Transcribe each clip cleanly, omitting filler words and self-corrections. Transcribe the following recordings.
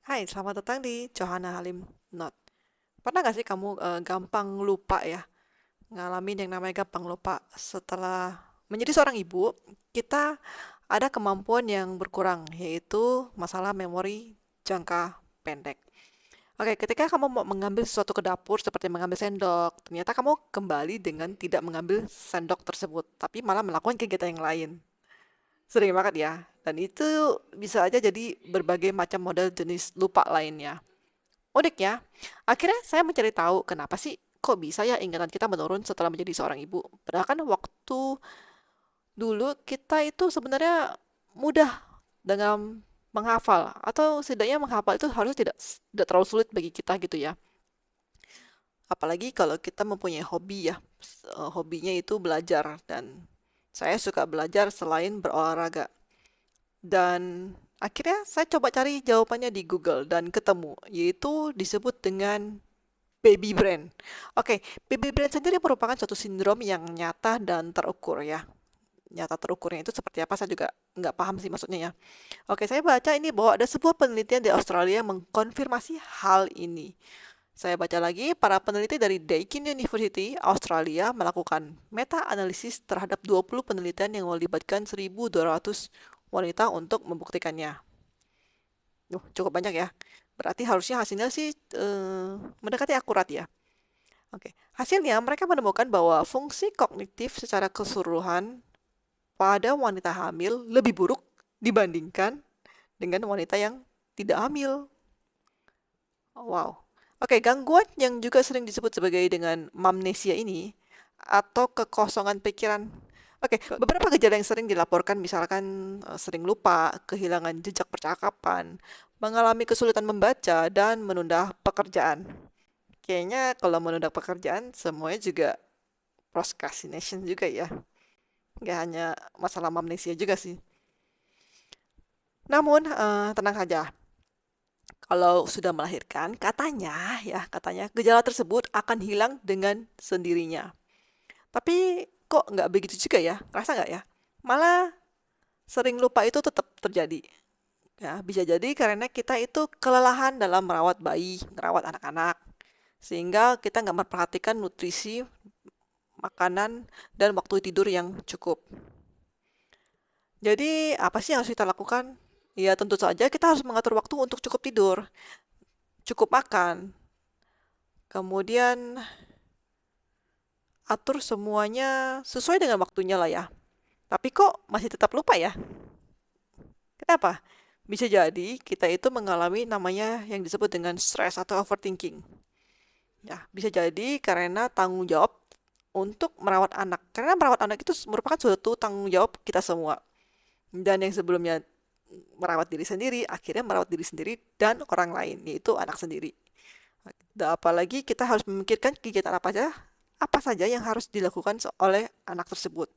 Hai, selamat datang di Johanna Halim Not. Pernah gak sih kamu gampang lupa ya? Ngalamin yang namanya gampang lupa setelah menjadi seorang ibu, kita ada kemampuan yang berkurang, yaitu masalah memori jangka pendek. Oke, ketika kamu mau mengambil sesuatu ke dapur seperti mengambil sendok, ternyata kamu kembali dengan tidak mengambil sendok tersebut, tapi malah melakukan kegiatan yang lain. Sering banget ya. Dan itu bisa aja jadi berbagai macam model jenis lupa lainnya. Unik ya. Akhirnya saya mencari tahu kenapa sih kok bisa ya ingatan kita menurun setelah menjadi seorang ibu. Padahal kan waktu dulu kita itu sebenarnya mudah dengan menghafal atau setidaknya menghafal itu harusnya tidak terlalu sulit bagi kita gitu ya. Apalagi kalau kita mempunyai hobi ya. Hobinya itu belajar dan saya suka belajar selain berolahraga. Dan akhirnya saya coba cari jawabannya di Google dan ketemu, yaitu disebut dengan baby brain. Oke, baby brain sendiri merupakan suatu sindrom yang nyata dan terukur ya. Nyata terukurnya itu seperti apa saya juga nggak paham sih maksudnya ya. Oke, saya baca ini bahwa ada sebuah penelitian di Australia yang mengkonfirmasi hal ini. Saya baca lagi, para peneliti dari Deakin University, Australia melakukan meta-analisis terhadap 20 penelitian yang melibatkan 1.200 wanita untuk membuktikannya. Cukup banyak ya. Berarti harusnya hasilnya sih mendekati akurat ya. Oke, hasilnya mereka menemukan bahwa fungsi kognitif secara keseluruhan pada wanita hamil lebih buruk dibandingkan dengan wanita yang tidak hamil. Oh, wow. Oke, gangguan yang juga sering disebut sebagai dengan mamnesia ini atau kekosongan pikiran. Oke, beberapa gejala yang sering dilaporkan misalkan sering lupa, kehilangan jejak percakapan, mengalami kesulitan membaca, dan menunda pekerjaan. Kayaknya kalau menunda pekerjaan semuanya juga procrastination juga ya. Nggak hanya masalah amnesia juga sih. Namun, tenang saja. Kalau sudah melahirkan, katanya gejala tersebut akan hilang dengan sendirinya. Tapi kok nggak begitu juga ya? Rasa nggak ya? Malah sering lupa itu tetap terjadi. Ya, bisa jadi karena kita itu kelelahan dalam merawat bayi, merawat anak-anak. Sehingga kita nggak memperhatikan nutrisi, makanan, dan waktu tidur yang cukup. Jadi, apa sih yang harus kita lakukan? Ya, tentu saja kita harus mengatur waktu untuk cukup tidur, cukup makan, kemudian atur semuanya sesuai dengan waktunya lah ya. Tapi kok masih tetap lupa ya? Kenapa? Bisa jadi kita itu mengalami namanya yang disebut dengan stress atau overthinking. Ya, bisa jadi karena tanggung jawab untuk merawat anak. Karena merawat anak itu merupakan suatu tanggung jawab kita semua. Dan yang sebelumnya merawat diri sendiri, akhirnya merawat diri sendiri dan orang lain, yaitu anak sendiri. Dan apalagi kita harus memikirkan kegiatan apa saja yang harus dilakukan oleh anak tersebut.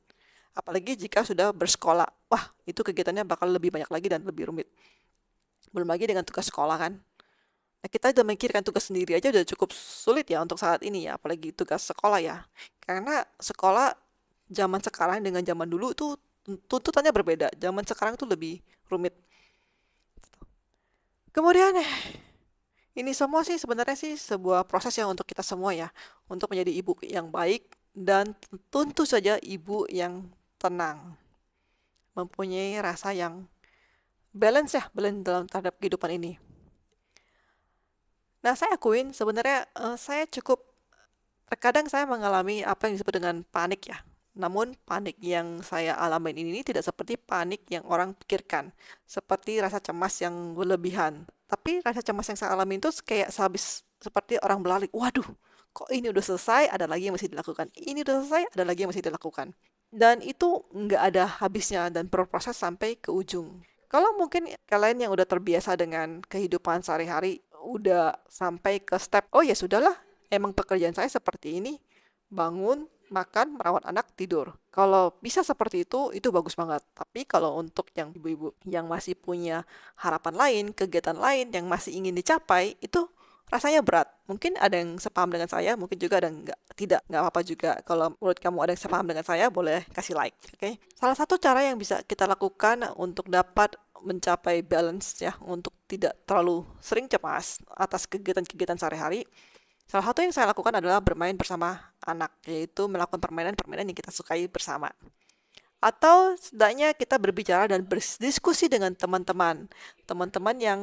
Apalagi jika sudah bersekolah. Wah, itu kegiatannya bakal lebih banyak lagi dan lebih rumit. Belum lagi dengan tugas sekolah kan. Nah, kita udah memikirkan tugas sendiri aja udah cukup sulit ya untuk saat ini ya, apalagi tugas sekolah ya. Karena sekolah zaman sekarang dengan zaman dulu itu tuntutannya berbeda. Zaman sekarang tuh lebih rumit. Kemudian ini semua sih sebenarnya sih sebuah proses yang untuk kita semua ya, untuk menjadi ibu yang baik dan tentu saja ibu yang tenang, mempunyai rasa yang balance dalam terhadap kehidupan ini. Nah, saya akuin sebenarnya saya cukup terkadang saya mengalami apa yang disebut dengan panik ya. Namun panik yang saya alami ini tidak seperti panik yang orang pikirkan, seperti rasa cemas yang berlebihan. Tapi rasa cemas yang saya alami itu kayak sehabis seperti orang berlari. Waduh, kok ini udah selesai, ada lagi yang masih dilakukan. Ini udah selesai, ada lagi yang masih dilakukan. Dan itu nggak ada habisnya dan berproses sampai ke ujung. Kalau mungkin kalian yang udah terbiasa dengan kehidupan sehari-hari, udah sampai ke step, oh ya sudahlah, emang pekerjaan saya seperti ini, bangun, makan, merawat anak, tidur. Kalau bisa seperti itu bagus banget. Tapi kalau untuk yang ibu-ibu yang masih punya harapan lain, kegiatan lain yang masih ingin dicapai, itu rasanya berat. Mungkin ada yang sepaham dengan saya, mungkin juga ada yang nggak apa-apa juga. Kalau menurut kamu ada yang sepaham dengan saya, boleh kasih like, oke? Salah satu cara yang bisa kita lakukan untuk dapat mencapai balance ya, untuk tidak terlalu sering cemas atas kegiatan-kegiatan sehari-hari, salah satu yang saya lakukan adalah bermain bersama anak, yaitu melakukan permainan-permainan yang kita sukai bersama. Atau setidaknya kita berbicara dan berdiskusi dengan teman-teman. Teman-teman yang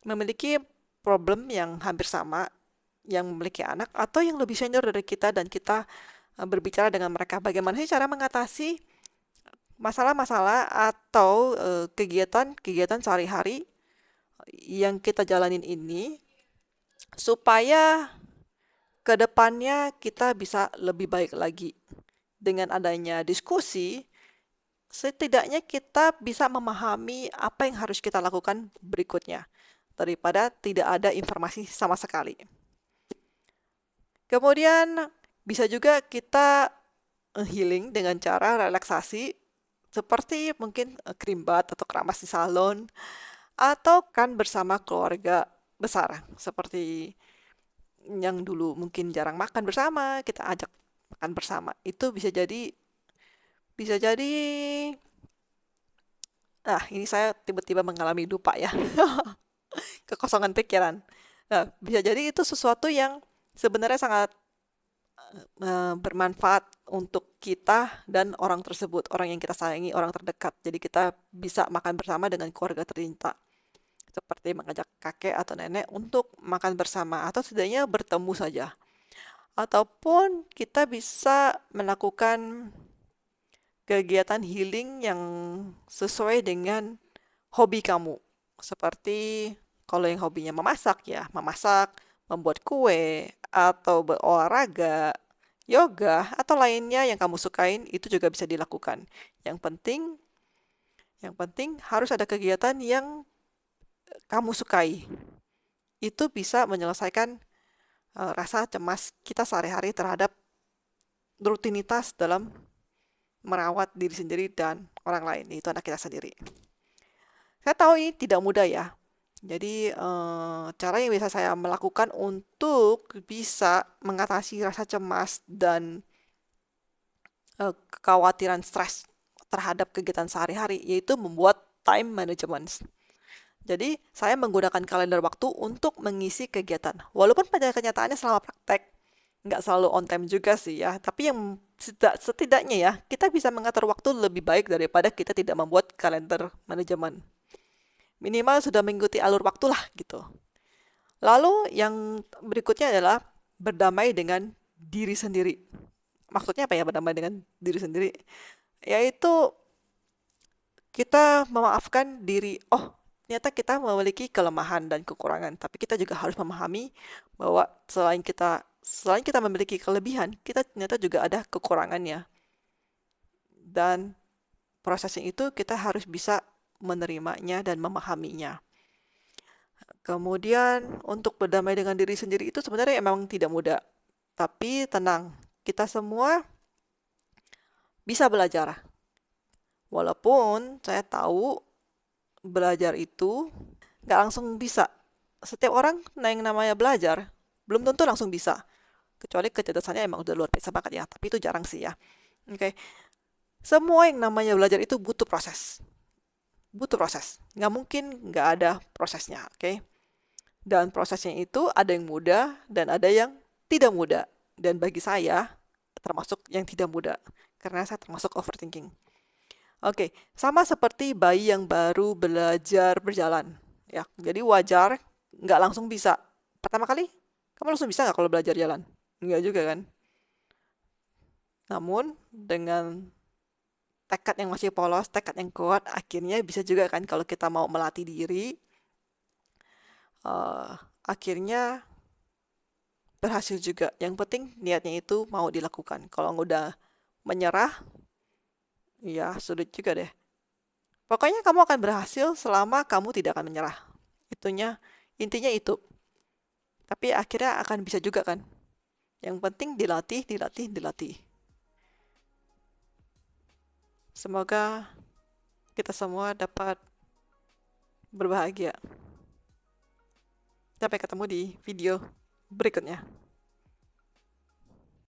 memiliki problem yang hampir sama, yang memiliki anak, atau yang lebih senior dari kita, dan kita berbicara dengan mereka. Bagaimana sih cara mengatasi masalah-masalah atau kegiatan-kegiatan sehari-hari yang kita jalanin ini, supaya ke depannya kita bisa lebih baik lagi. Dengan adanya diskusi, setidaknya kita bisa memahami apa yang harus kita lakukan berikutnya, daripada tidak ada informasi sama sekali. Kemudian bisa juga kita healing dengan cara relaksasi, seperti mungkin krim bath atau keramas di salon, atau kan bersama keluarga besar, seperti yang dulu mungkin jarang makan bersama, kita ajak makan bersama. Itu bisa jadi ini saya tiba-tiba mengalami lupa ya, kekosongan pikiran. Nah, bisa jadi itu sesuatu yang sebenarnya sangat bermanfaat untuk kita dan orang tersebut, orang yang kita sayangi, orang terdekat. Jadi kita bisa makan bersama dengan keluarga tercinta, seperti mengajak kakek atau nenek untuk makan bersama, atau setidaknya bertemu saja. Ataupun kita bisa melakukan kegiatan healing yang sesuai dengan hobi kamu. Seperti kalau yang hobinya memasak ya, memasak, membuat kue, atau berolahraga, yoga, atau lainnya yang kamu sukain, itu juga bisa dilakukan. Yang penting, yang penting harus ada kegiatan yang kamu sukai. Itu bisa menyelesaikan rasa cemas kita sehari-hari terhadap rutinitas dalam merawat diri sendiri dan orang lain, yaitu anak kita sendiri. Saya tahu ini tidak mudah ya. Jadi, cara yang bisa saya melakukan untuk bisa mengatasi rasa cemas dan kekhawatiran stres terhadap kegiatan sehari-hari, yaitu membuat time management. Jadi, saya menggunakan kalender waktu untuk mengisi kegiatan. Walaupun pada kenyataannya selama praktek, nggak selalu on time juga sih ya. Tapi yang setidaknya ya, kita bisa mengatur waktu lebih baik daripada kita tidak membuat kalender manajemen. Minimal sudah mengikuti alur waktu lah gitu. Lalu yang berikutnya adalah berdamai dengan diri sendiri. Maksudnya apa ya berdamai dengan diri sendiri? Yaitu kita memaafkan diri. Oh, ternyata kita memiliki kelemahan dan kekurangan, tapi kita juga harus memahami bahwa selain kita memiliki kelebihan, kita ternyata juga ada kekurangannya. Dan prosesnya itu kita harus bisa menerimanya dan memahaminya. Kemudian untuk berdamai dengan diri sendiri itu sebenarnya emang tidak mudah. Tapi tenang, kita semua bisa belajar. Walaupun saya tahu belajar itu nggak langsung bisa. Setiap orang yang namanya belajar, belum tentu langsung bisa. Kecuali kecerdasannya emang udah luar biasa banget ya, tapi itu jarang sih ya. Oke, semua yang namanya belajar itu butuh proses. Butuh proses. Nggak mungkin nggak ada prosesnya, oke? Dan prosesnya itu ada yang mudah dan ada yang tidak mudah. Dan bagi saya, termasuk yang tidak mudah. Karena saya termasuk overthinking. Oke, sama seperti bayi yang baru belajar berjalan. Ya, jadi wajar nggak langsung bisa. Pertama kali, kamu langsung bisa nggak kalau belajar jalan? Nggak juga kan? Namun, dengan tekad yang masih polos, tekad yang kuat, akhirnya bisa juga kan kalau kita mau melatih diri, akhirnya berhasil juga. Yang penting niatnya itu mau dilakukan. Kalau udah menyerah, ya sulit juga deh. Pokoknya kamu akan berhasil selama kamu tidak akan menyerah. Intinya itu. Tapi akhirnya akan bisa juga kan. Yang penting dilatih, dilatih, dilatih. Semoga kita semua dapat berbahagia. Sampai ketemu di video berikutnya.